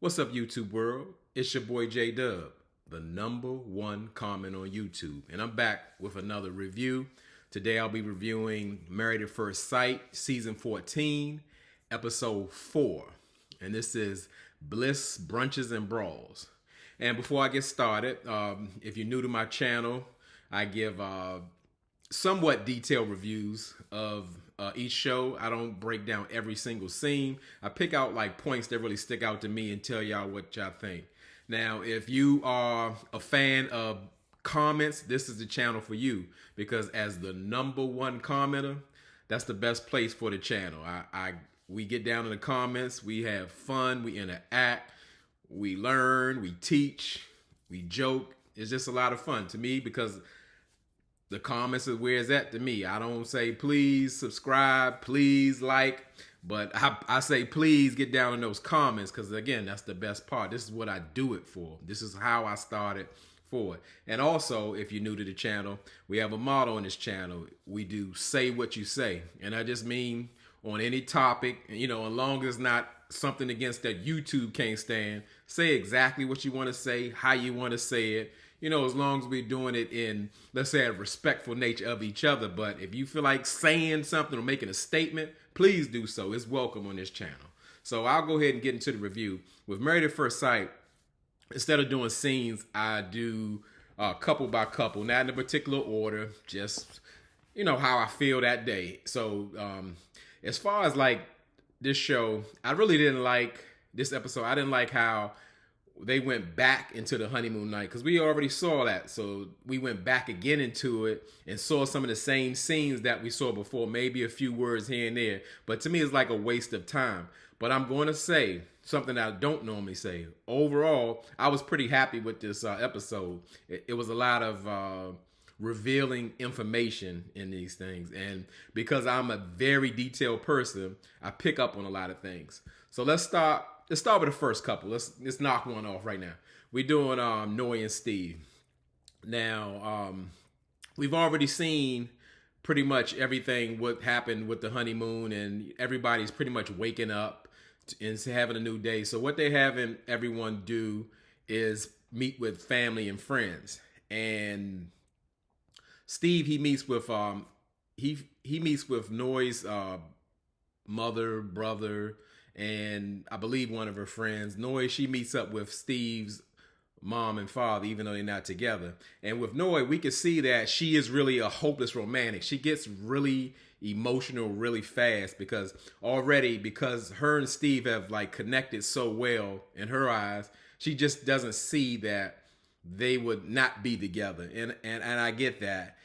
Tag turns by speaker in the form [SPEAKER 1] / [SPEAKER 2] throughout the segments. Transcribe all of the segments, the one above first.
[SPEAKER 1] What's up, YouTube world? It's your boy J Dub, the #1 comment on YouTube, and I'm back with another review. Today I'll be reviewing Married at First Sight, Season 14, Episode 4, and this is Bliss, Brunches, and Brawls. And before I get started, if you're new to my channel, I give somewhat detailed reviews of each show. I don't break down every single scene. I pick out like points that really stick out to me and tell y'all what y'all think. Now, if you are a fan of comments, this is the channel for you, because as the #1 commenter, that's the best place for the channel. We get down in the comments, we have fun, we interact, we learn, we teach, we joke. It's just a lot of fun to me because the comments is where it's at to me. I don't say please subscribe, please like, but I say please get down in those comments, because again, that's the best part. This is what I do it for. This is how I started for it. And also, if you're new to the channel, we have a motto on this channel. We do say what you say. And I just mean on any topic, as long as it's not something against that YouTube can't stand, say exactly what you want to say, how you want to say it. As long as we're doing it in, let's say, a respectful nature of each other. But if you feel like saying something or making a statement, please do so. It's welcome on this channel. So I'll go ahead and get into the review. With Married at First Sight, instead of doing scenes, I do couple by couple, not in a particular order, just, how I feel that day. So as far as like this show, I really didn't like this episode. I didn't like how they went back into the honeymoon night, because we already saw that. So we went back again into it and saw some of the same scenes that we saw before, maybe a few words here and there. But to me, it's like a waste of time. But I'm going to say something that I don't normally say. Overall, I was pretty happy with this episode. It was a lot of revealing information in these things. And because I'm a very detailed person, I pick up on a lot of things. So let's start with the first couple. Let's knock one off right now. We're doing Noy and Steve. Now, we've already seen pretty much everything what happened with the honeymoon, and everybody's pretty much waking up and having a new day. So what they're having everyone do is meet with family and friends. And Steve, he meets with he meets with Noy's mother, brother, and I believe one of her friends. Noy, she meets up with Steve's mom and father, even though they're not together. And with Noy, we can see that she is really a hopeless romantic. She gets really emotional really fast because her and Steve have like connected so well in her eyes, she just doesn't see that they would not be together. And I get that.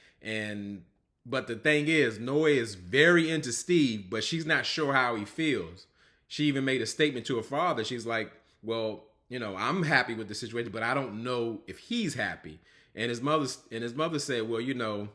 [SPEAKER 1] But the thing is, Noy is very into Steve, but she's not sure how he feels. She even made a statement to her father. She's like, well, I'm happy with the situation, but I don't know if he's happy. And his mother said, well,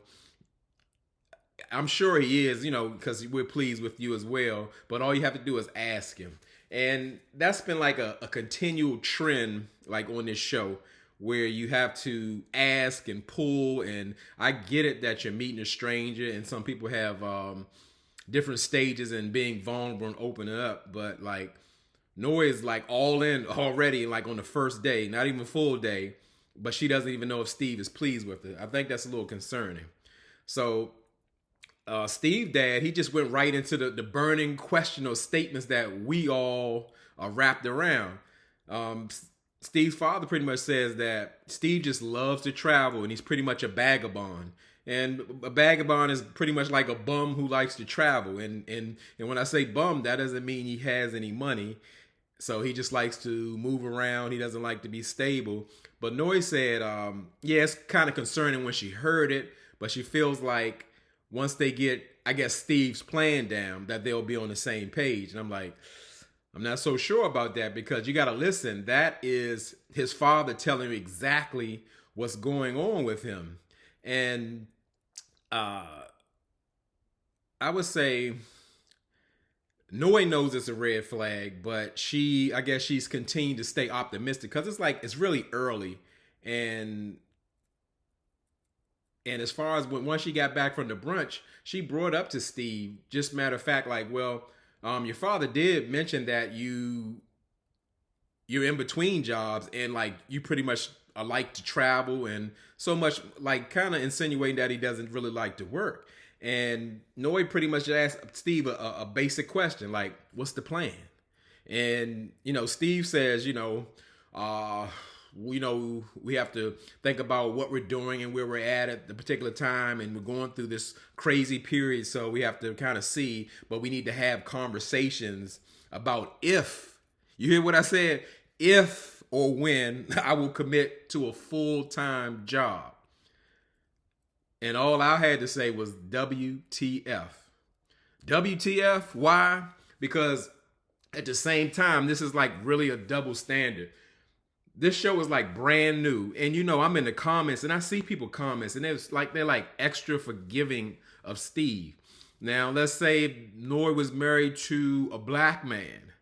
[SPEAKER 1] I'm sure he is, because we're pleased with you as well. But all you have to do is ask him. And that's been like a continual trend, like on this show, where you have to ask and pull. And I get it that you're meeting a stranger, and some people have different stages in being vulnerable and opening up, but like Noy is like all in already, like on the first day, not even full day, but she doesn't even know if Steve is pleased with it. I think that's a little concerning. So Steve dad, he just went right into the burning question or statements that we all are wrapped around. Steve's father pretty much says that Steve just loves to travel, and he's pretty much a vagabond. And a vagabond is pretty much like a bum who likes to travel. And when I say bum, that doesn't mean he has any money. So he just likes to move around. He doesn't like to be stable. But Noy said, yeah, it's kind of concerning when she heard it, but she feels like once they get, I guess, Steve's plan down, that they'll be on the same page. And I'm like, I'm not so sure about that, because you got to listen. That is his father telling him exactly what's going on with him. And I would say Noy knows it's a red flag, but I guess she's continued to stay optimistic, because it's really early. And as far as once she got back from the brunch, she brought up to Steve, just matter of fact, like, well, your father did mention that you you're in between jobs and like you pretty much like to travel and so much like kind of insinuating that he doesn't really like to work. And Noy pretty much asked Steve a basic question like, what's the plan? And Steve says, we have to think about what we're doing and where we're at the particular time, and we're going through this crazy period, so we have to kind of see, but we need to have conversations about if, you hear what I said, if or when I will commit to a full-time job. And all I had to say was WTF. WTF, why? Because at the same time, this is like really a double standard. This show is like brand new. And I'm in the comments and I see people comments and they're like extra forgiving of Steve. Now, let's say Noy was married to a black man.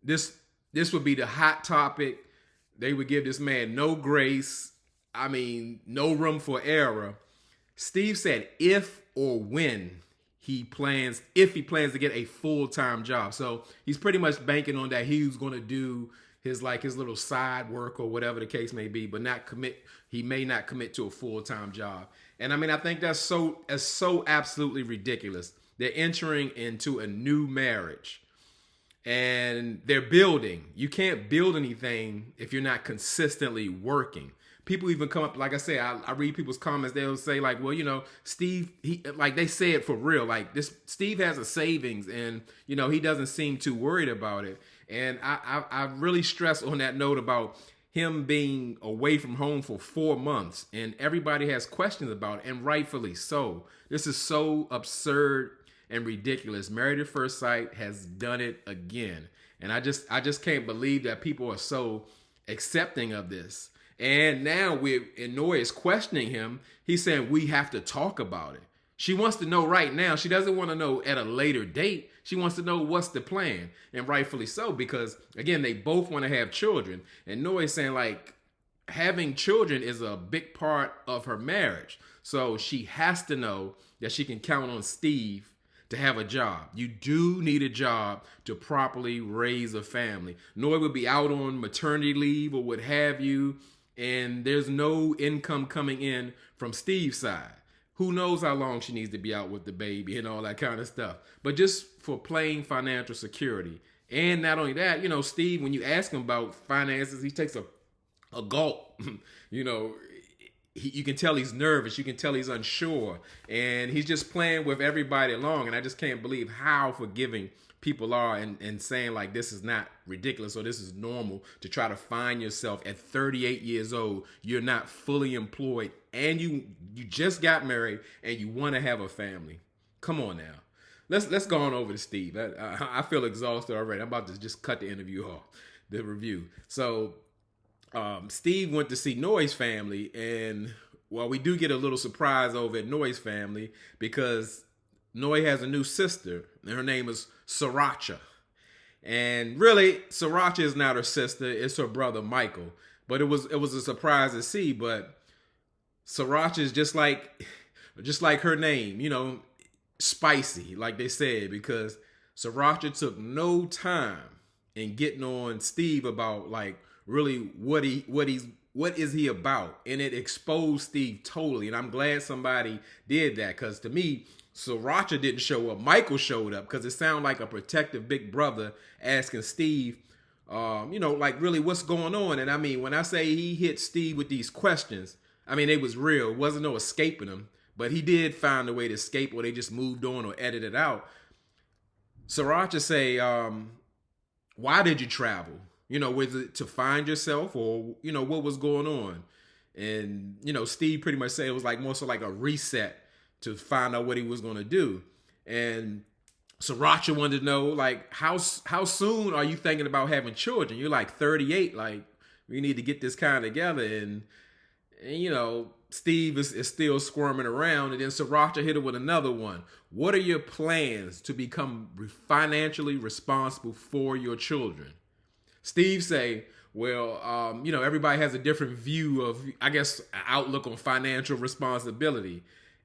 [SPEAKER 1] This would be the hot topic. They would give this man no grace. I mean, no room for error. Steve said if or when he plans to get a full-time job. So he's pretty much banking on that he was going to do his little side work or whatever the case may be, but he may not commit to a full-time job. And I mean, I think that's so absolutely ridiculous. They're entering into a new marriage and they're building. You can't build anything if you're not consistently working. People even come up, like I say, I read people's comments. They'll say like, well, Steve, they say it for real. Like this, Steve has a savings and, he doesn't seem too worried about it. And I really stress on that note about him being away from home for 4 months, and everybody has questions about it, and rightfully so. This is so absurd and ridiculous. Married at First Sight has done it again. And I just can't believe that people are so accepting of this. And now Noy is questioning him. He's saying we have to talk about it. She wants to know right now. She doesn't want to know at a later date. She wants to know what's the plan. And rightfully so, because again, they both want to have children. And Noy is saying like having children is a big part of her marriage. So she has to know that she can count on Steve to have a job. You do need a job to properly raise a family. Noy would be out on maternity leave or what have you, and there's no income coming in from Steve's side. Who knows how long she needs to be out with the baby and all that kind of stuff. But just for plain financial security. And not only that, Steve, when you ask him about finances, he takes a gulp. You can tell he's nervous. You can tell he's unsure. And he's just playing with everybody along. And I just can't believe how forgiving people are and saying like this is not ridiculous or this is normal to try to find yourself at 38 years old. You're not fully employed and you just got married and you want to have a family. Come on now. Let's go on over to Steve. I feel exhausted already. I'm about to just cut the interview off, the review. So Steve went to see Noy's family, and we do get a little surprise over at Noy's family because Noy has a new sister, and her name is Sriracha. And really, Sriracha is not her sister; it's her brother Michael. But it was a surprise to see. But Sriracha is just like her name, spicy, like they said, because Sriracha took no time in getting on Steve about like really what is he about, and it exposed Steve totally. And I'm glad somebody did that, because to me, Sriracha didn't show up. Michael showed up because it sounded like a protective big brother asking Steve, like really what's going on. And I mean, when I say he hit Steve with these questions, I mean, it was real. It wasn't no escaping them, but he did find a way to escape, or they just moved on or edited out. Sriracha say, why did you travel? Was it to find yourself, or, what was going on? And, Steve pretty much said it was like more so like a reset to find out what he was going to do. And Sriracha wanted to know, like, how soon are you thinking about having children? You're like 38, like, we need to get this kind of together. And Steve is still squirming around. And then Sriracha hit it with another one. What are your plans to become financially responsible for your children? Steve say, well, everybody has a different view of, I guess, outlook on financial responsibility.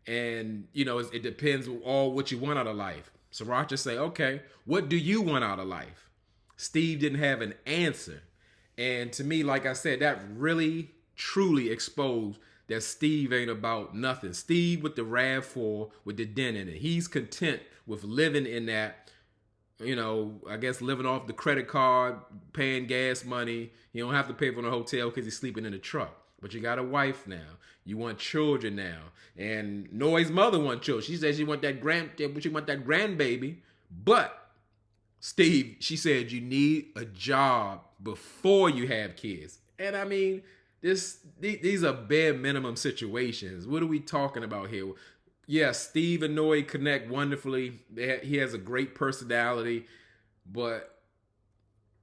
[SPEAKER 1] And, it depends on what you want out of life. Sriracha say, okay, what do you want out of life? Steve didn't have an answer. And to me, like I said, that really truly exposed that Steve ain't about nothing. Steve with the RAV4 with the dent in it. He's content with living in that, I guess living off the credit card, paying gas money. You don't have to pay for the hotel because he's sleeping in the truck. But you got a wife now. You want children now. And Noy's mother wants children. She says she want that grandbaby. But Steve, she said you need a job before you have kids. And I mean, these are bare minimum situations. What are we talking about here? Yeah, Steve and Noy connect wonderfully. He has a great personality, but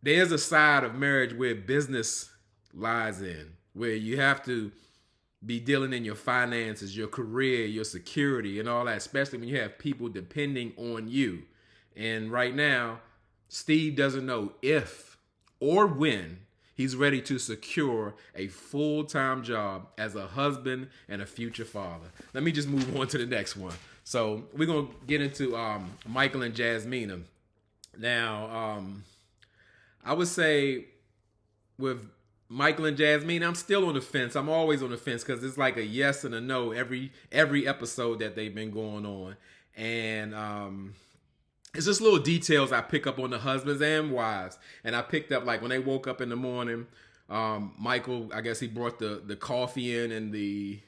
[SPEAKER 1] there's a side of marriage where business lies in, where you have to be dealing in your finances, your career, your security, and all that, especially when you have people depending on you. And right now, Steve doesn't know if or when he's ready to secure a full-time job as a husband and a future father. Let me just move on to the next one. So we're going to get into Michael and Jasmina. Now, I would say with Michael and Jasmine, I'm still on the fence. I'm always on the fence because it's like a yes and a no every episode that they've been going on. And it's just little details I pick up on the husbands and wives. And I picked up, like, when they woke up in the morning, Michael, I guess he brought the coffee in and the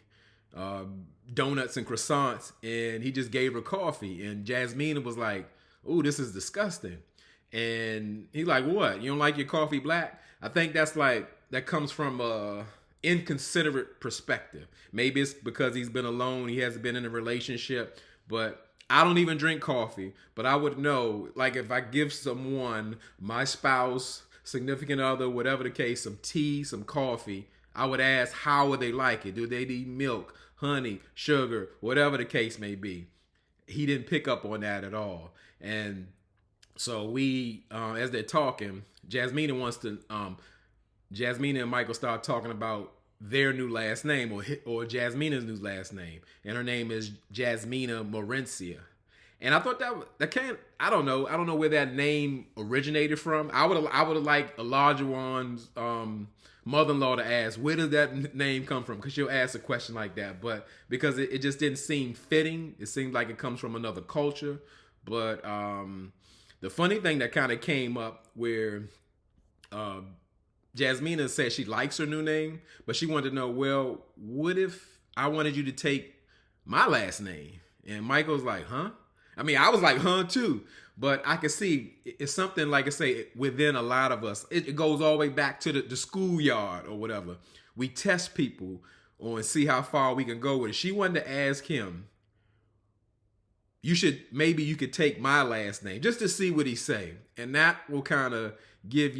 [SPEAKER 1] donuts and croissants, and he just gave her coffee. And Jasmine was like, "Ooh, this is disgusting." And he's like, "What? You don't like your coffee black?" I think that comes from a inconsiderate perspective. Maybe it's because he's been alone, he hasn't been in a relationship, but I don't even drink coffee, but I would know, like, if I give someone, my spouse, significant other, whatever the case, some tea, some coffee, I would ask, how would they like it? Do they need milk, honey, sugar, whatever the case may be? He didn't pick up on that at all. And so we, as they're talking, Jasmina and Michael start talking about their new last name, or Jasmina's new last name, and her name is Jasmina Morencia. And I thought I don't know where that name originated from. I would have liked Olajuwon's mother-in-law to ask, where does that name come from? Because she'll ask a question like that, but because it just didn't seem fitting, it seemed like it comes from another culture. But the funny thing that kind of came up where Jasmina said she likes her new name, but she wanted to know, well, what if I wanted you to take my last name? And Michael's like, huh? I mean, I was like, huh, too. But I can see it's something, like I say, within a lot of us. It goes all the way back to the schoolyard or whatever. We test people on see how far we can go with it. She wanted to ask him, maybe you could take my last name, just to see what he say. And that will kind of give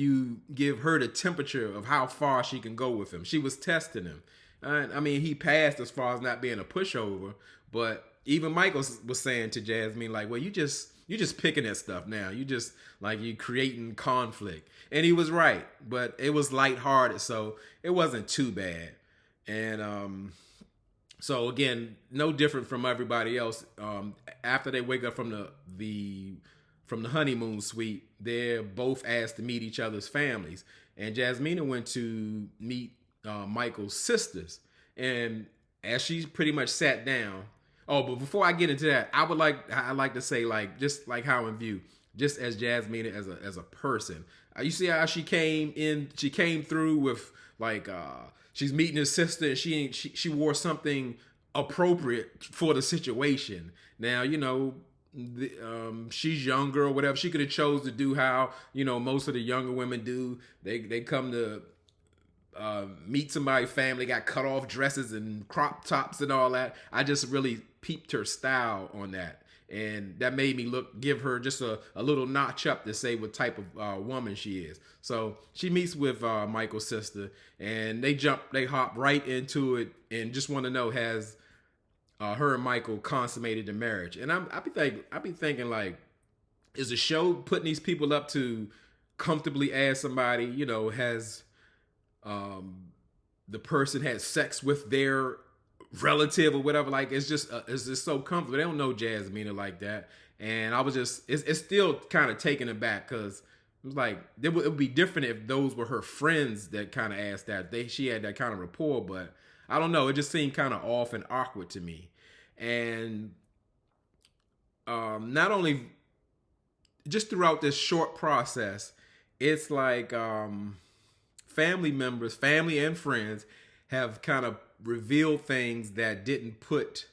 [SPEAKER 1] her the temperature of how far she can go with him. She was testing him. I mean, he passed as far as not being a pushover, but even Michael was saying to Jasmine, like, well, you just picking at stuff now. You just, like, you creating conflict. And he was right, but it was lighthearted, so it wasn't too bad. And so again, no different from everybody else. After they wake up from the honeymoon suite, they're both asked to meet each other's families. And Jasmina went to meet Michael's sisters. And as she pretty much sat down, but before I get into that, I like to say, like, just like how in view, just as Jasmina as a person, you see how she came through with, like, she's meeting his sister, and she wore something appropriate for the situation. Now, she's younger or whatever. She could have chose to do how, most of the younger women do. They come to meet somebody's family, got cut off dresses and crop tops and all that. I just really peeped her style on that. And that made me give her just a little notch up to say what type of woman she is. So she meets with Michael's sister, and they hop right into it, and just want to know, has her and Michael consummated the marriage? And I be thinking, like, is the show putting these people up to comfortably ask somebody, has the person had sex with their relative or whatever? Like, it's just so comfortable. They don't know Jasmina like that. And I was it's still kind of taken aback, because It was like it would be different if those were her friends that kind of asked that. She had that kind of rapport, but I don't know. It just seemed kind of off and awkward to me. And not only just throughout this short process, it's like family members, family and friends have kind of revealed things that didn't put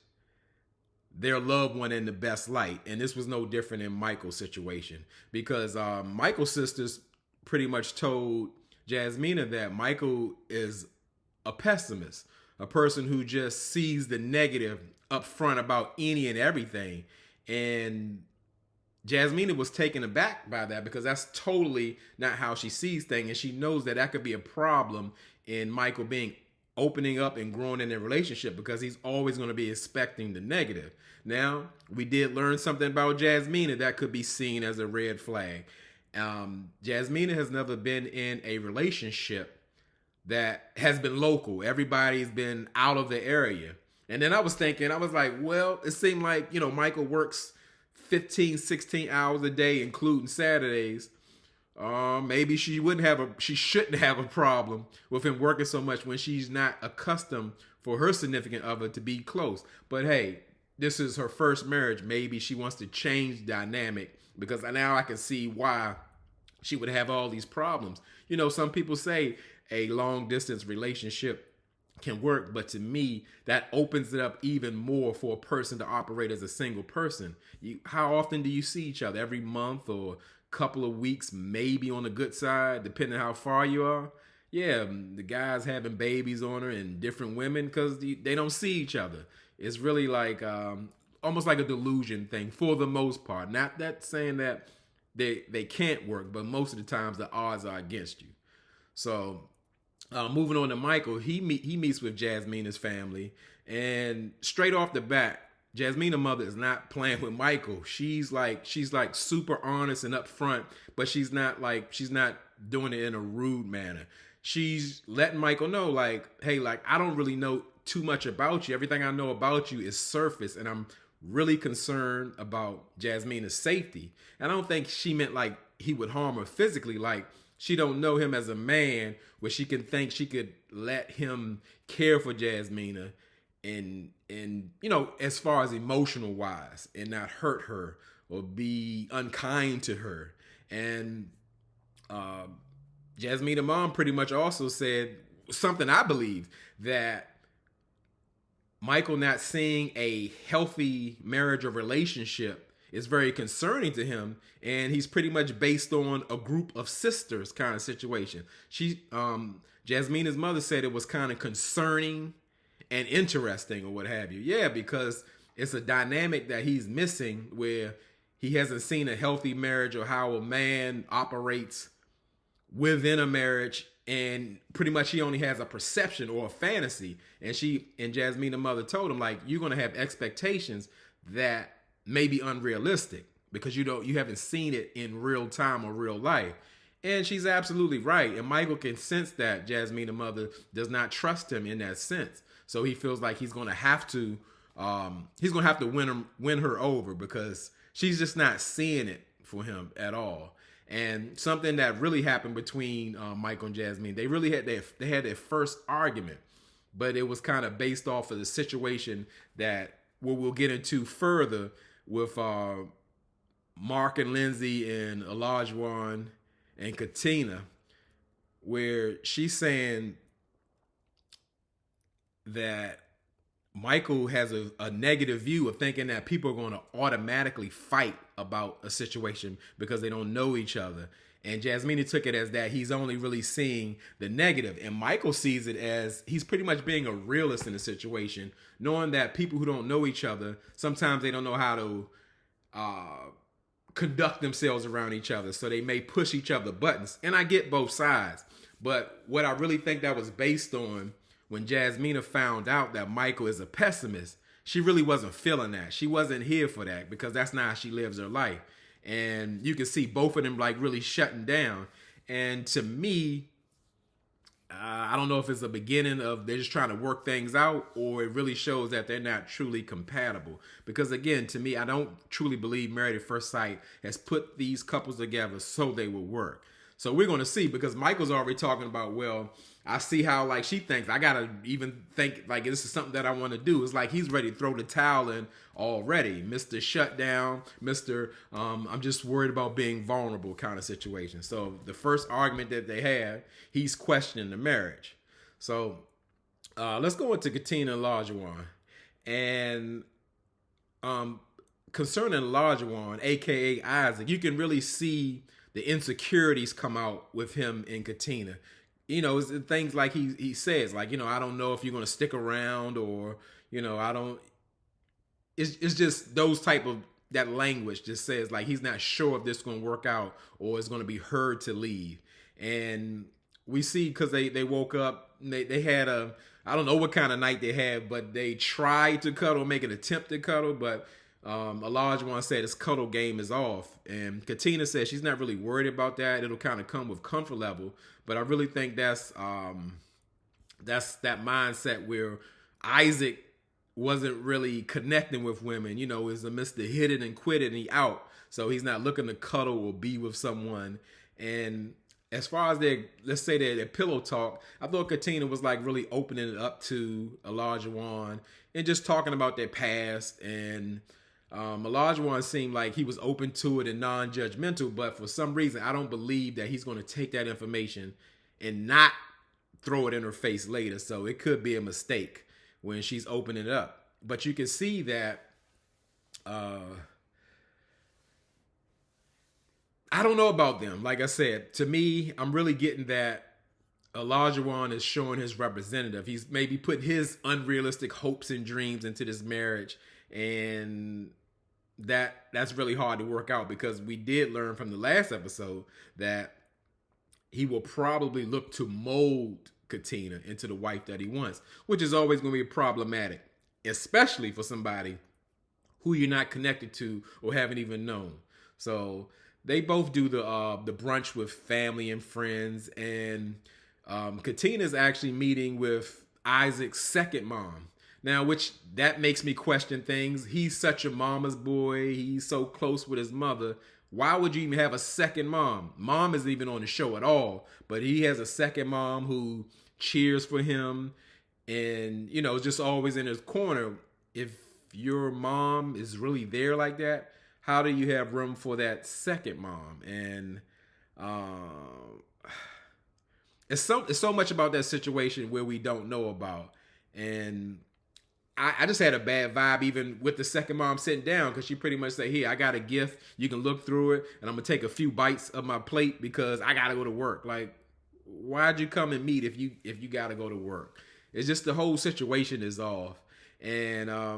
[SPEAKER 1] their loved one in the best light. And this was no different in Michael's situation, because Michael's sisters pretty much told Jasmina that Michael is a pessimist, a person who just sees the negative up front about any and everything. And Jasmina was taken aback by that, because that's totally not how she sees things. And she knows that that could be a problem in Michael opening up and growing in their relationship, because he's always going to be expecting the negative. Now, we did learn something about Jasmina that could be seen as a red flag. Jasmina has never been in a relationship that has been local. Everybody's been out of the area. And then I was like, well, it seemed like, Michael works 15, 16 hours a day, including Saturdays. Maybe she shouldn't have a problem with him working so much when she's not accustomed for her significant other to be close. But hey, this is her first marriage. Maybe she wants to change dynamic, because now I can see why she would have all these problems. Some people say a long distance relationship can work, but to me, that opens it up even more for a person to operate as a single person. How often do you see each other? Every month or couple of weeks, maybe on the good side, depending on how far you are. Yeah, the guy's having babies on her and different women because they don't see each other. It's really like almost like a delusion thing for the most part. Not that saying that they can't work, but most of the times the odds are against you. So moving on to Michael, he meets with Jasmina's family, and straight off the bat, Jasmina's mother is not playing with Michael. She's like super honest and upfront, but she's not doing it in a rude manner. She's letting Michael know, like, hey, like, I don't really know too much about you. Everything I know about you is surface, and I'm really concerned about Jasmina's safety. And I don't think she meant like he would harm her physically. Like, she don't know him as a man where she can think she could let him care for Jasmina and as far as emotional wise, and not hurt her or be unkind to her. And Jasmina's mom pretty much also said something I believe, that Michael not seeing a healthy marriage or relationship is very concerning to him, and he's pretty much based on a group of sisters kind of situation. Jasmina's mother said it was kind of concerning and interesting or what have you. Yeah, because it's a dynamic that he's missing, where he hasn't seen a healthy marriage or how a man operates within a marriage, and pretty much he only has a perception or a fantasy. And Jasmina's mother told him, like, you're going to have expectations that may be unrealistic because you haven't seen it in real time or real life. And she's absolutely right. And Michael can sense that Jasmina's mother does not trust him in that sense. So he feels like he's going to have to win her over, because she's just not seeing it for him at all. And something that really happened between Michael and Jasmine, they had their first argument, but it was kind of based off of the situation that we'll get into further with Mark and Lindsay and Olajuwon and Katina, where she's saying that Michael has a negative view of thinking that people are going to automatically fight about a situation because they don't know each other. And Jasmine took it as that he's only really seeing the negative. And Michael sees it as he's pretty much being a realist in the situation, knowing that people who don't know each other, sometimes they don't know how to conduct themselves around each other. So they may push each other buttons. And I get both sides. But what I really think that was based on, when Jasmina found out that Michael is a pessimist, she really wasn't feeling that. She wasn't here for that, because that's not how she lives her life. And you can see both of them like really shutting down. And to me, I don't know if it's a beginning of they're just trying to work things out, or it really shows that they're not truly compatible. Because again, to me, I don't truly believe Married at First Sight has put these couples together so they will work. So we're going to see, because Michael's already talking about, well, I see how like she thinks. I got to even think like this is something that I want to do. It's like he's ready to throw the towel in already. Mr. Shutdown, Mr. I'm just worried about being vulnerable kind of situation. So the first argument that they have, he's questioning the marriage. So let's go into Katina and Olajuwon. And concerning Olajuwon, a.k.a. Isaac, you can really see the insecurities come out with him and Katina. You know, it's things like he says, like, you know, I don't know if you're going to stick around, or, you know, I don't. It's just those type of, that language just says like he's not sure if this is going to work out or it's going to be her to leave. And we see, because they woke up, they had a, I don't know what kind of night they had, but they tried to cuddle, make an attempt to cuddle, but Olajuwon said his cuddle game is off. And Katina said she's not really worried about that. It'll kind of come with comfort level. But I really think that's that mindset where Isaac wasn't really connecting with women. You know, is a Mr. Hit it and quit it and he out. So he's not looking to cuddle or be with someone. And as far as let's say their pillow talk, I thought Katina was like really opening it up to Olajuwon and just talking about their past. And Olajuwon seemed like he was open to it and non-judgmental, but for some reason, I don't believe that he's going to take that information and not throw it in her face later. So it could be a mistake when she's opening it up. But you can see that I don't know about them. Like I said, to me, I'm really getting that Olajuwon is showing his representative. He's maybe put his unrealistic hopes and dreams into this marriage, and that's really hard to work out, because we did learn from the last episode that he will probably look to mold Katina into the wife that he wants, which is always going to be problematic, especially for somebody who you're not connected to or haven't even known. So they both do the brunch with family and friends, and Katina's actually meeting with Isaac's second mom. Now, which that makes me question things. He's such a mama's boy. He's so close with his mother. Why would you even have a second mom? Mom isn't even on the show at all, but he has a second mom who cheers for him and, you know, just always in his corner. If your mom is really there like that, how do you have room for that second mom? And it's so much about that situation where we don't know about. And I just had a bad vibe even with the second mom sitting down, because she pretty much said, here, I got a gift. You can look through it, and I'm going to take a few bites of my plate because I got to go to work. Like, why'd you come and meet if you got to go to work? It's just the whole situation is off. And I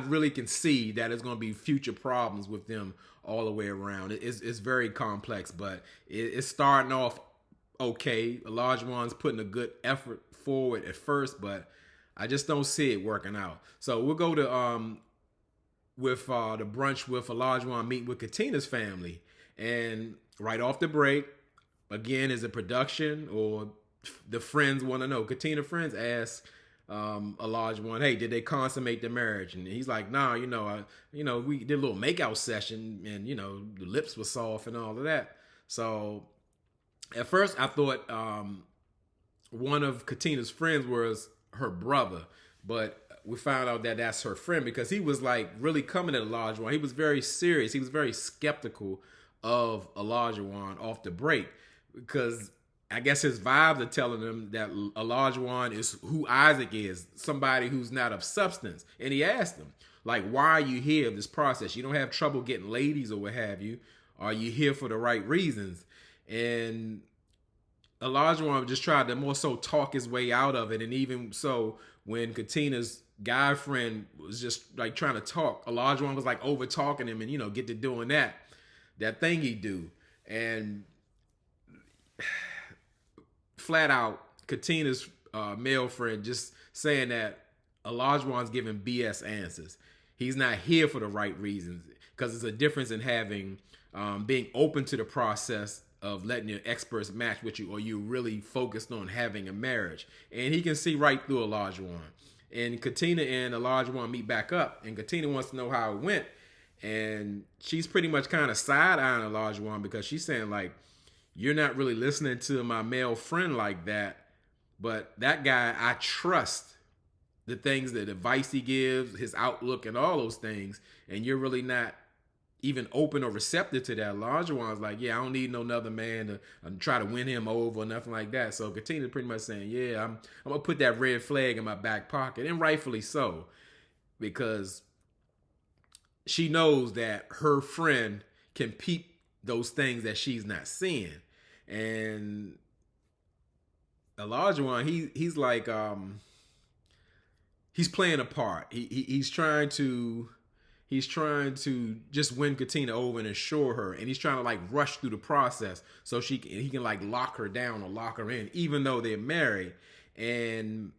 [SPEAKER 1] really can see that it's going to be future problems with them all the way around. It's very complex, but it's starting off okay. Olajuwon's putting a good effort forward at first, but I just don't see it working out. So we'll go to with the brunch with Olajuwon meeting with Katina's family, and right off the break, again, is it production or the friends want to know? Katina friends ask Olajuwon, hey, did they consummate the marriage? And he's like, nah, we did a little makeout session, and the lips were soft and all of that. So at first I thought one of Katina's friends was her brother, but we found out that that's her friend, because he was like really coming at Olajuwon. He was very serious. He was very skeptical of Olajuwon off the break, because I guess his vibes are telling him that Olajuwon is who Isaac is, somebody who's not of substance. And he asked him, like, why are you here, this process? You don't have trouble getting ladies or what have you. Are you here for the right reasons? And Olajuwon just tried to more so talk his way out of it. And even so, when Katina's guy friend was just like trying to talk, Olajuwon was like over talking him and, get to doing that thing he do. And flat out, Katina's male friend just saying that Olajuwon's giving BS answers. He's not here for the right reasons, because there's a difference in having being open to the process of letting your experts match with you, or you really focused on having a marriage. And he can see right through Olajuwon. And Katina and Olajuwon meet back up, and Katina wants to know how it went. And she's pretty much kind of side-eyeing Olajuwon because she's saying, like, you're not really listening to my male friend like that. But that guy, I trust the things, the advice he gives, his outlook, and all those things. And you're really not even open or receptive to that. Olajuwon's like, yeah, I don't need no another man to try to win him over or nothing like that. So Katina's pretty much saying, yeah, I'm going to put that red flag in my back pocket. And rightfully so, because she knows that her friend can peep those things that she's not seeing. And Olajuwon, he's like, he's playing a part. He's trying to just win Katina over and assure her, and he's trying to like rush through the process so he can like lock her down or lock her in, even though they're married. And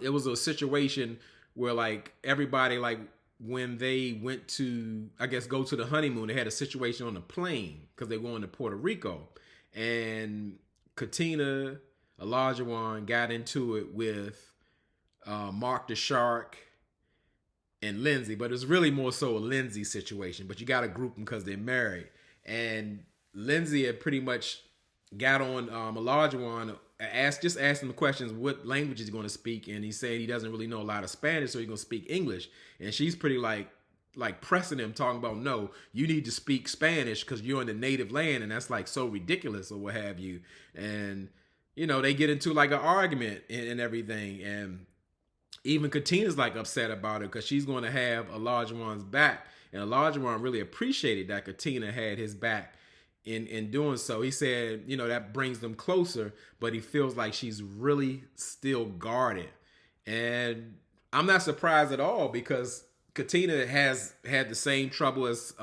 [SPEAKER 1] it was a situation where like everybody, like when they went to, I guess, go to the honeymoon, they had a situation on the plane because they're going to Puerto Rico, and Katina, Olajuwon got into it with Mark the Shark and Lindsay, but it's really more so a Lindsay situation. But you got to group them because they're married. And Lindsay had pretty much got on Olajuwon, asked him the questions, what language is he going to speak? And he said he doesn't really know a lot of Spanish, so he's going to speak English. And she's pretty like pressing him, talking about, no, you need to speak Spanish because you're in the native land, and that's like so ridiculous or what have you. And, you know, they get into like an argument and everything. And even Katina's like upset about it because she's going to have Olajuwon's back. And Olajuwon really appreciated that Katina had his back in doing so. He said, you know, that brings them closer, but he feels like she's really still guarded. And I'm not surprised at all because Katina has had the same trouble as,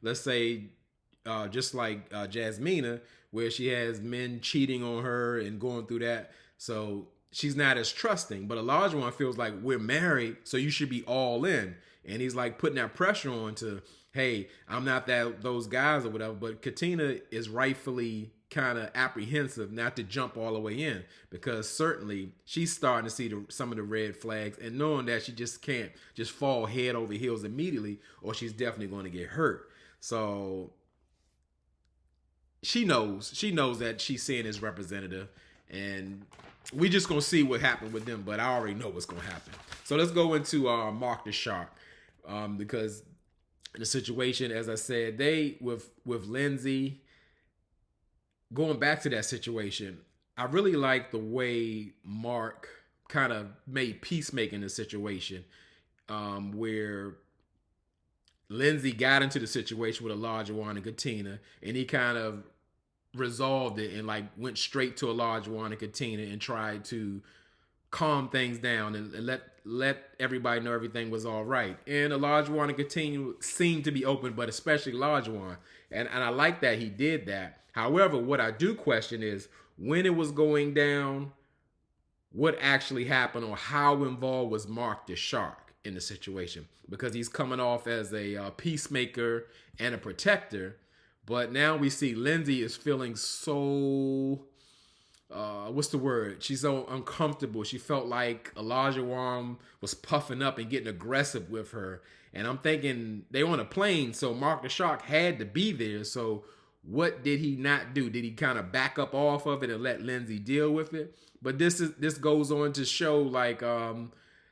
[SPEAKER 1] let's say, just like Jasmina, where she has men cheating on her and going through that. So she's not as trusting. But Olajuwon feels like we're married, so you should be all in. And he's like putting that pressure on to, hey, I'm not those guys or whatever. But Katina is rightfully kind of apprehensive not to jump all the way in, because certainly she's starting to see some of the red flags and knowing that she just can't just fall head over heels immediately, or she's definitely going to get hurt. So she knows that she's seeing his representative, and we just going to see what happened with them, but I already know what's going to happen. So let's go into Mark the Shark, because the situation, as I said, they with Lindsay, going back to that situation, I really like the way Mark kind of made peacemaking in the situation, where Lindsay got into the situation with Olajuwon and Katina, and he kind of resolved it and like went straight to Olajuwon and Katina and tried to calm things down and let everybody know everything was all right. And Olajuwon and Katina seemed to be open, but especially Olajuwon. And I like that he did that. However, what I do question is when it was going down, what actually happened, or how involved was Mark the Shark in the situation? Because he's coming off as a peacemaker and a protector. But now we see Lindsay is feeling so, what's the word? She's so uncomfortable. She felt like Olajuwon was puffing up and getting aggressive with her. And I'm thinking they on a plane, so Mark the Shark had to be there. So what did he not do? Did he kind of back up off of it and let Lindsay deal with it? But this goes on to show like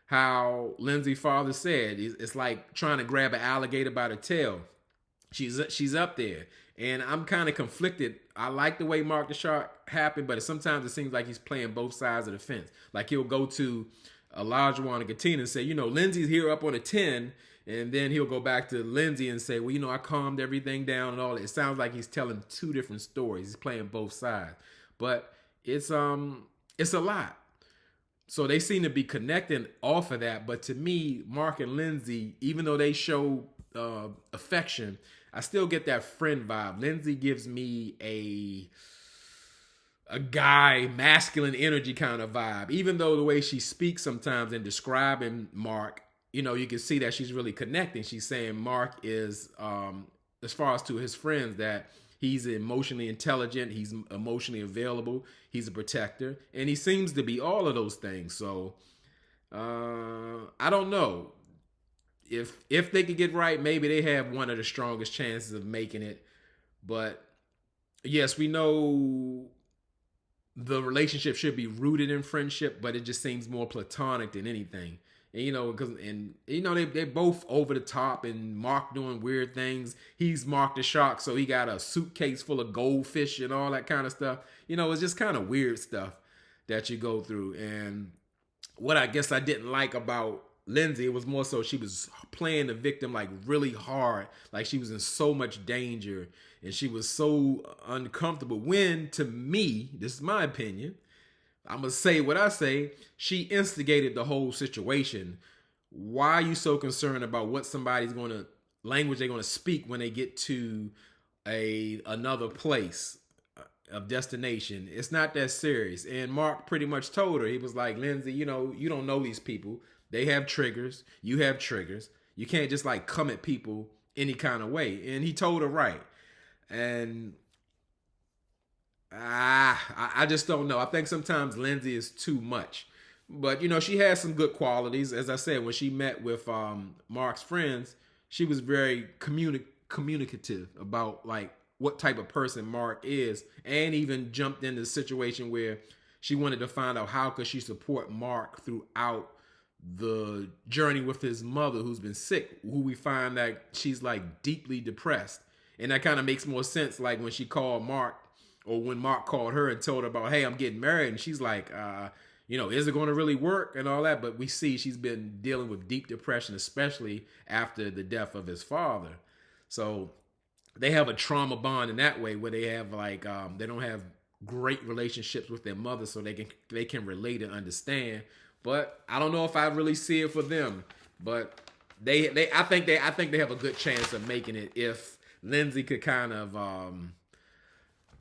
[SPEAKER 1] how Lindsay's father said, it's like trying to grab an alligator by the tail. She's up there. And I'm kind of conflicted. I like the way Mark the Shark happened, but sometimes it seems like he's playing both sides of the fence. Like he'll go to Olajuwon and Katina and say, you know, Lindsay's here up on a 10. And then he'll go back to Lindsay and say, well, you know, I calmed everything down and all that. It sounds like he's telling two different stories. He's playing both sides. But it's a lot. So they seem to be connecting off of that. But to me, Mark and Lindsay, even though they show affection, I still get that friend vibe. Lindsay gives me a guy, masculine energy kind of vibe. Even though the way she speaks sometimes in describing Mark, you know, you can see that she's really connecting. She's saying Mark is as far as to his friends, that he's emotionally intelligent, he's emotionally available, he's a protector, and he seems to be all of those things. So I don't know. If they could get right, maybe they have one of the strongest chances of making it. But yes, we know the relationship should be rooted in friendship, but it just seems more platonic than anything. And they're both over the top, and Mark doing weird things. He's Mark the Shark, so he got a suitcase full of goldfish and all that kind of stuff. It's just kind of weird stuff that you go through. And what I guess I didn't like about Lindsay, it was more so she was playing the victim like really hard, like she was in so much danger and she was so uncomfortable. When, to me, this is my opinion, I'm gonna say what I say, she instigated the whole situation. Why are you so concerned about what somebody's gonna language they're gonna speak when they get to another place of destination? It's not that serious. And Mark pretty much told her, he was like, Lindsay, you don't know these people. They have triggers. You have triggers. You can't just like come at people any kind of way. And he told her right. And I just don't know. I think sometimes Lindsay is too much. But, she has some good qualities. As I said, when she met with Mark's friends, she was very communicative about like what type of person Mark is, and even jumped into the situation where she wanted to find out how could she support Mark throughout the journey with his mother, who's been sick, who we find that she's like deeply depressed. And that kind of makes more sense, like when she called Mark, or when Mark called her and told her about, hey, I'm getting married, and she's like, is it going to really work and all that? But we see she's been dealing with deep depression, especially after the death of his father. So they have a trauma bond in that way, where they have like they don't have great relationships with their mother, so they can relate and understand. But I don't know if I really see it for them. But I think they have a good chance of making it if Lindsay could kind of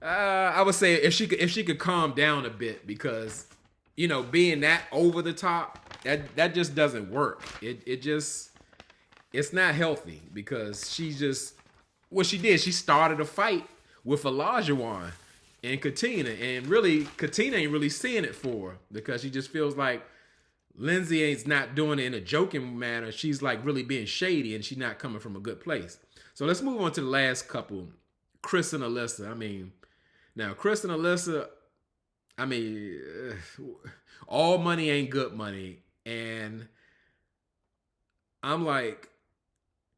[SPEAKER 1] I would say if she could calm down a bit, because being that over the top, that just doesn't work. It's not healthy, because what she did, she started a fight with Olajuwon and Katina, and really Katina ain't really seeing it for her, because she just feels like Lindsay ain't not doing it in a joking manner. She's like really being shady, and she's not coming from a good place. So let's move on to the last couple, Chris and Alyssa. Now Chris and Alyssa, all money ain't good money. And I'm like,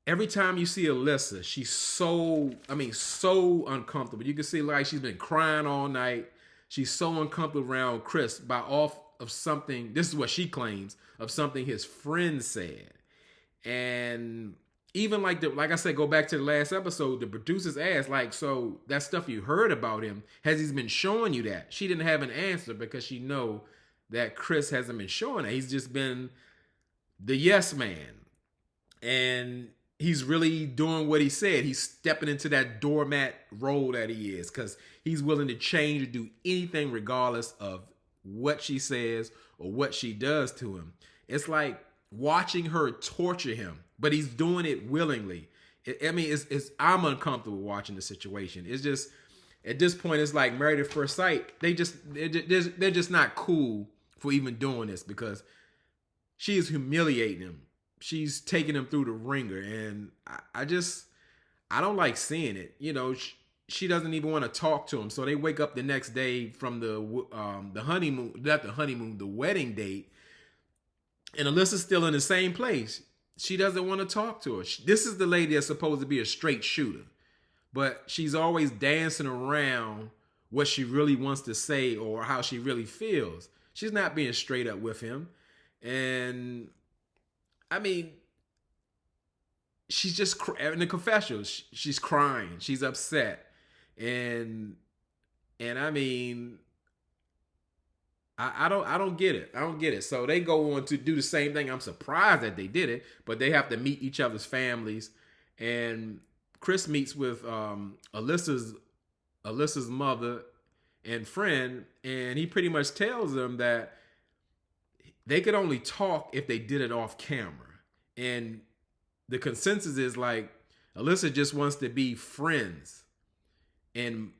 [SPEAKER 1] every time you see Alyssa, she's so uncomfortable. You can see like she's been crying all night. She's so uncomfortable around Chris off of something, this is what she claims, of something his friend said. And even like I said, go back to the last episode, the producers asked, like, so that stuff you heard about him, has he been showing you that? She didn't have an answer, because she know that Chris hasn't been showing that. He's just been the yes man. And he's really doing what he said. He's stepping into that doormat role that he is, because he's willing to change or do anything regardless of what she says or what she does to him. It's like watching her torture him, but he's doing it willingly. I'm uncomfortable watching the situation. It's just, at this point, it's like Married at First Sight. They're just not cool for even doing this, because she is humiliating him. She's taking him through the ringer, and I don't like seeing it. She doesn't even want to talk to him. So they wake up the next day from the honeymoon, not the honeymoon, the wedding date, and Alyssa's still in the same place. She doesn't want to talk to her. This is the lady that's supposed to be a straight shooter, but she's always dancing around what she really wants to say or how she really feels. She's not being straight up with him. And she's just in the confessional. She's crying. She's upset. And I don't get it. I don't get it. So they go on to do the same thing. I'm surprised that they did it, but they have to meet each other's families. And Chris meets with Alyssa's mother and friend, and he pretty much tells them that they could only talk if they did it off camera. And the consensus is like, Alyssa just wants to be friends. And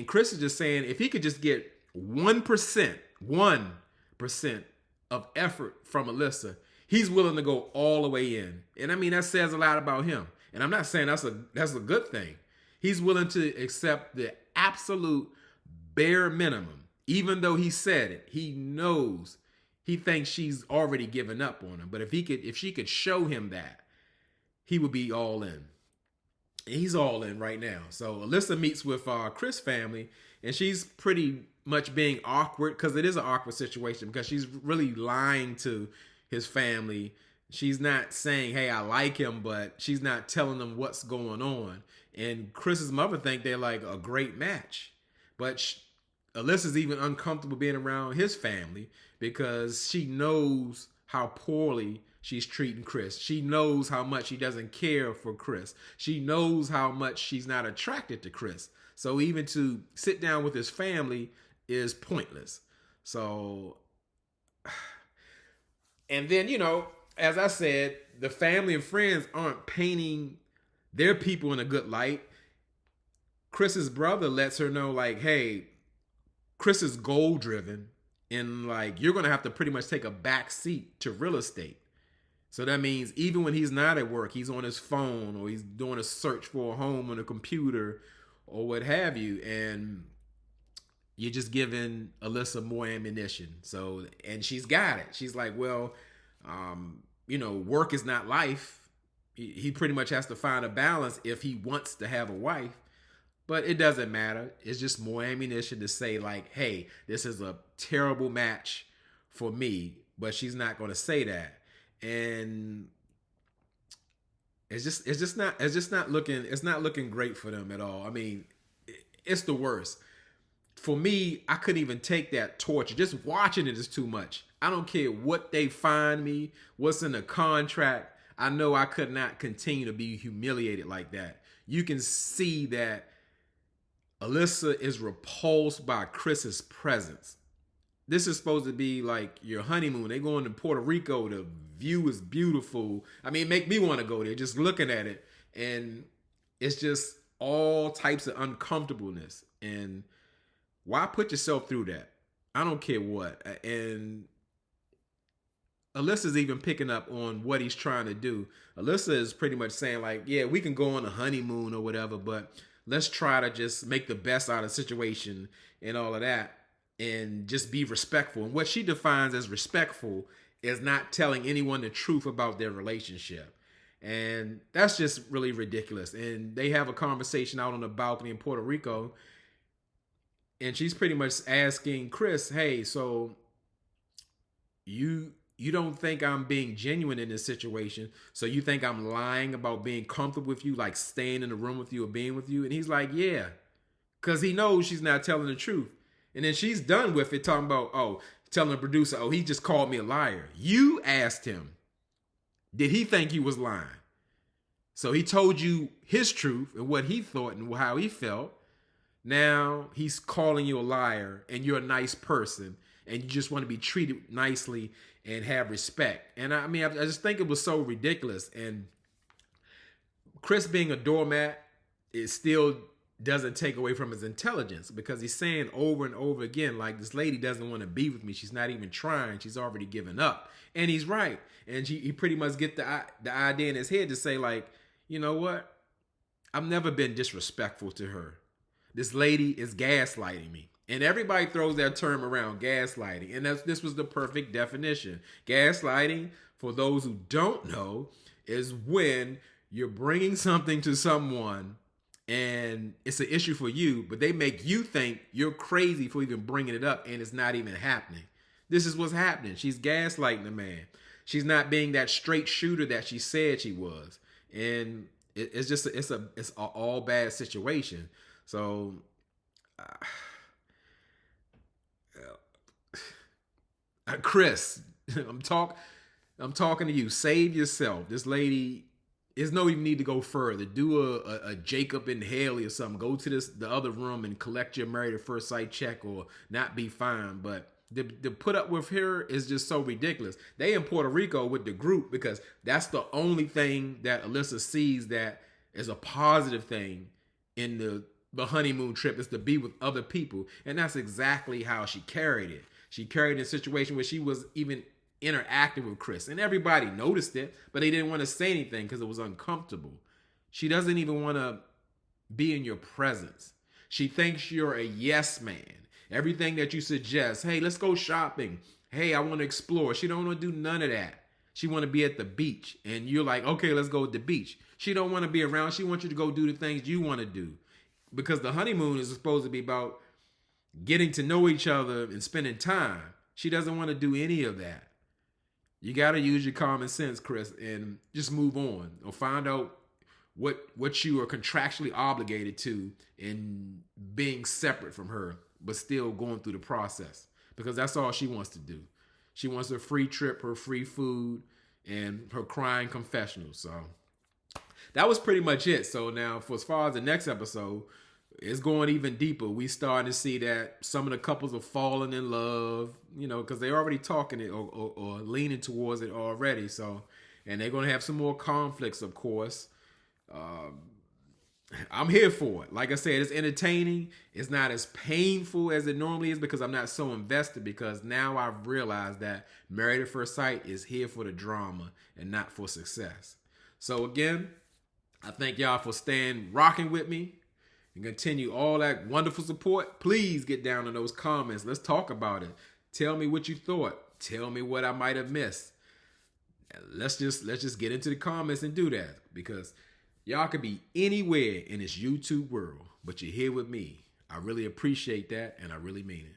[SPEAKER 1] Chris is just saying if he could just get 1% of effort from Alyssa, he's willing to go all the way in. And I mean, that says a lot about him. And I'm not saying that's a good thing. He's willing to accept the absolute bare minimum. Even though he said it, he knows, he thinks she's already given up on him. But if she could show him that, he would be all in. And he's all in right now. So Alyssa meets with Chris' family, and she's pretty much being awkward because it is an awkward situation because she's really lying to his family. She's not saying, hey, I like him, but she's not telling them what's going on. And Chris's mother think they're like a great match. But Alyssa's even uncomfortable being around his family because she knows how poorly she's treating Chris. She knows how much she doesn't care for Chris. She knows how much she's not attracted to Chris. So even to sit down with his family is pointless. So, and then, you know, as I said, the family and friends aren't painting their people in a good light. Chris's brother lets her know, like, hey, Chris is goal driven and like you're going to have to pretty much take a back seat to real estate. So that means even when he's not at work, he's on his phone or he's doing a search for a home on a computer or what have you. And you're just giving Alyssa more ammunition. So, and she's got it. She's like, well, you know, work is not life. He pretty much has to find a balance if he wants to have a wife. But it doesn't matter. It's just more ammunition to say like, hey, this is a terrible match for me. But she's not going to say that. And it's not looking great for them at all. I mean, it's the worst. For me, I couldn't even take that torture. Just watching it is too much. I don't care what they find me, what's in the contract. I know I could not continue to be humiliated like that. You can see that Alyssa is repulsed by Chris's presence. This is supposed to be like your honeymoon. They going to Puerto Rico. The view is beautiful. I mean, it make me want to go there just looking at it. And it's just all types of uncomfortableness. And why put yourself through that? I don't care what. And Alyssa's even picking up on what he's trying to do. Alyssa is pretty much saying like, yeah, we can go on a honeymoon or whatever, but let's try to just make the best out of the situation and all of that and just be respectful. And what she defines as respectful is not telling anyone the truth about their relationship. And that's just really ridiculous. And they have a conversation out on the balcony in Puerto Rico. And she's pretty much asking Chris, hey, so you don't think I'm being genuine in this situation. So you think I'm lying about being comfortable with you, like staying in the room with you or being with you? And he's like, yeah, because he knows she's not telling the truth. And then she's done with it talking about, telling the producer, he just called me a liar. You asked him, did he think you was lying? So he told you his truth and what he thought and how he felt. Now he's calling you a liar and you're a nice person and you just want to be treated nicely and have respect. And I mean, I just think it was so ridiculous. And Chris being a doormat, it still doesn't take away from his intelligence because he's saying over and over again, like, this lady doesn't want to be with me. She's not even trying. She's already given up. And he's right. And he pretty much get the idea in his head to say like, you know what? I've never been disrespectful to her. This lady is gaslighting me. And everybody throws that term around, gaslighting. And this was the perfect definition. Gaslighting, for those who don't know, is when you're bringing something to someone and it's an issue for you, but they make you think you're crazy for even bringing it up and it's not even happening. This is what's happening. She's gaslighting the man. She's not being that straight shooter that she said she was. And it's an all bad situation. So Chris, I'm talking to you. Save yourself. This lady, there's no even need to go further. Do a Jacob and Haley or something. Go to the other room and collect your married at first sight check or not be fine. But to put up with her is just so ridiculous. They in Puerto Rico with the group because that's the only thing that Alyssa sees that is a positive thing in the honeymoon trip, is to be with other people. And that's exactly how she carried it. She carried it in a situation where she was even interacting with Chris. And everybody noticed it, but they didn't want to say anything because it was uncomfortable. She doesn't even want to be in your presence. She thinks you're a yes man. Everything that you suggest, hey, let's go shopping. Hey, I want to explore. She don't want to do none of that. She want to be at the beach. And you're like, okay, let's go to the beach. She don't want to be around. She wants you to go do the things you want to do. Because the honeymoon is supposed to be about getting to know each other and spending time. She doesn't want to do any of that. You got to use your common sense, Chris, and just move on or find out what you are contractually obligated to in being separate from her, but still going through the process, because that's all she wants to do. She wants her free trip, her free food, and her crying confessional. So that was pretty much it. So now, for as far as the next episode, it's going even deeper. We starting to see that some of the couples are falling in love, you know, because they're already talking it or leaning towards it already. So, and they're going to have some more conflicts, of course. I'm here for it. Like I said, it's entertaining. It's not as painful as it normally is because I'm not so invested, because now I've realized that Married at First Sight is here for the drama and not for success. So again, I thank y'all for rocking with me and continue all that wonderful support. Please get down in those comments. Let's talk about it. Tell me what you thought. Tell me what I might have missed. Let's just get into the comments and do that, because y'all could be anywhere in this YouTube world, but you're here with me. I really appreciate that, and I really mean it.